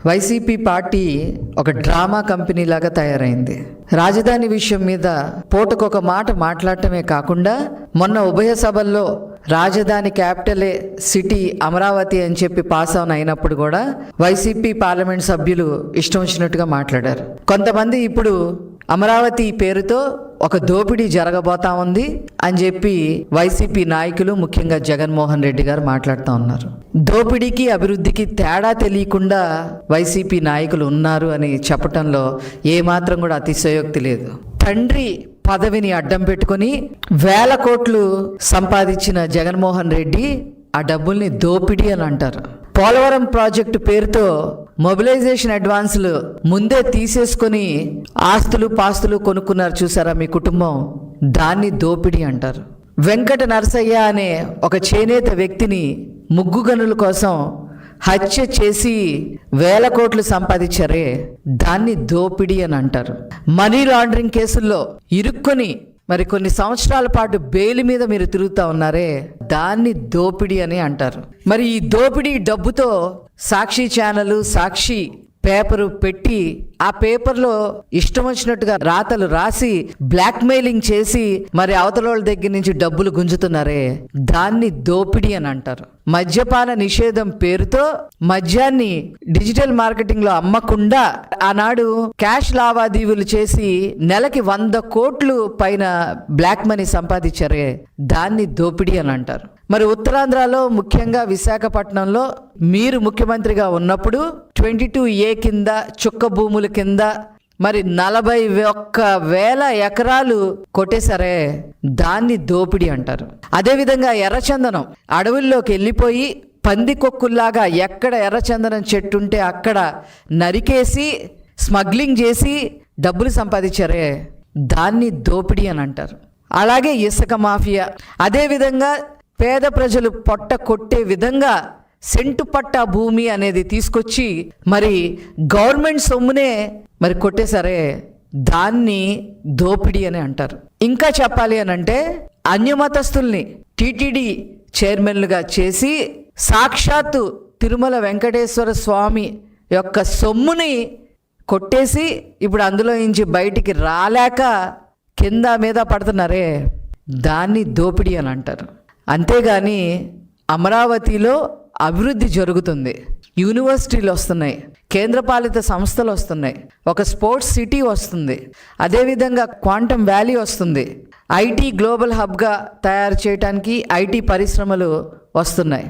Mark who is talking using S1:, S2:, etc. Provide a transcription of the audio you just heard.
S1: YCP party ఒక drama company లాగా తయారైంది. రాజధాని విషయం మీద పూటకొక మాట మాట్లాడటమే కాకుండా మొన్న ఉభయ సభల్లో రాజధాని క్యాపిటలే సిటీ అమరావతి అని చెప్పి పాస్ ఆన్ అయినప్పుడు కూడా వైసీపీ పార్లమెంట్ సభ్యులు ఇష్టం వచ్చినట్టుగా మాట్లాడారు. కొంతమంది ఇప్పుడు అమరావతి పేరుతో ఒక దోపిడీ జరగబోతా ఉంది అని చెప్పి వైసీపీ నాయకులు, ముఖ్యంగా జగన్మోహన్ రెడ్డి గారు మాట్లాడుతూ ఉన్నారు. దోపిడీకి అభివృద్ధికి తేడా తెలియకుండా వైసీపీ నాయకులు ఉన్నారు అని చెప్పటంలో ఏమాత్రం కూడా అతిశయోక్తి లేదు. తండ్రి పదవిని అడ్డం పెట్టుకొని 1000 కోట్లు సంపాదించిన జగన్మోహన్ రెడ్డి ఆ డబ్బుల్ని దోపిడీ అని అంటారు. పోలవరం ప్రాజెక్టు పేరుతో మొబిలైజేషన్ అడ్వాన్సులు ముందే తీసేసుకొని ఆస్తులు పాస్తులు కొనుక్కున్నారు చూసారా మీ కుటుంబం, దాన్ని దోపిడీ అంటారు. వెంకట నరసయ్య అనే ఒక చేనేత వ్యక్తిని ముగ్గు గనుల కోసం హత్య చేసి 1000 కోట్లు సంపాదించారే, దాన్ని దోపిడీ అని అంటారు. మనీ లాండరింగ్ కేసుల్లో ఇరుక్కొని మరి కొన్ని సంవత్సరాల పాటు బెయిల్ మీద మీరు తిరుగుతూ ఉన్నారే, దాన్ని దోపిడీ అని అంటారు. మరి ఈ దోపిడీ డబ్బుతో సాక్షి ఛానల్, సాక్షి పేపరు పెట్టి ఆ పేపర్లో ఇష్టం వచ్చినట్టుగా రాతలు రాసి బ్లాక్మెయిలింగ్ చేసి మరి అవతల దగ్గర నుంచి డబ్బులు గుంజుతున్నారే, దాన్ని దోపిడీ అని అంటారు. మద్యపాన నిషేధం పేరుతో మద్యాన్ని డిజిటల్ మార్కెటింగ్ లో అమ్మకుండా ఆనాడు క్యాష్ లావాదేవీలు చేసి నెలకి 100 కోట్లు పైన బ్లాక్ మనీ సంపాదించారే, దాన్ని దోపిడీ అని అంటారు. మరి ఉత్తరాంధ్రలో ముఖ్యంగా విశాఖపట్నంలో మీరు ముఖ్యమంత్రిగా ఉన్నప్పుడు 22A కింద చుక్క భూముల కింద మరి 41,000 ఎకరాలు కొట్టేశారే, దాన్ని దోపిడీ అంటారు. అదేవిధంగా ఎర్రచందనం అడవుల్లోకి వెళ్ళిపోయి పందికొక్కుల్లాగా ఎక్కడ ఎర్రచందనం చెట్టు ఉంటే అక్కడ నరికేసి స్మగ్లింగ్ చేసి డబ్బులు సంపాదించారే, దాన్ని దోపిడీ అని అంటారు. అలాగే ఇసుక మాఫియా, అదేవిధంగా పేద ప్రజలు పొట్ట కొట్టే విధంగా సెంటు పట్టా భూమి అనేది తీసుకొచ్చి మరి గవర్నమెంట్ సొమ్మునే మరి కొట్టేశారే, దాన్ని దోపిడీ అని అంటారు. ఇంకా చెప్పాలి అని అంటే అన్యమతస్తుల్ని టీటీడీ చైర్మన్లుగా చేసి సాక్షాత్తు తిరుమల వెంకటేశ్వర స్వామి యొక్క సొమ్ముని కొట్టేసి ఇప్పుడు అందులో నుంచి బయటికి రాలేక కింద మీద పడుతున్నారే, దాన్ని దోపిడీ అని అంటారు. అంతేగాని అమరావతిలో అభివృద్ధి జరుగుతుంది, యూనివర్సిటీలు వస్తున్నాయి, కేంద్రపాలిత సంస్థలు వస్తున్నాయి, ఒక స్పోర్ట్స్ సిటీ వస్తుంది, అదేవిధంగా క్వాంటమ్ వ్యాలీ వస్తుంది, ఐటీ గ్లోబల్ హబ్గా తయారు చేయడానికి ఐటీ పరిశ్రమలు వస్తున్నాయి.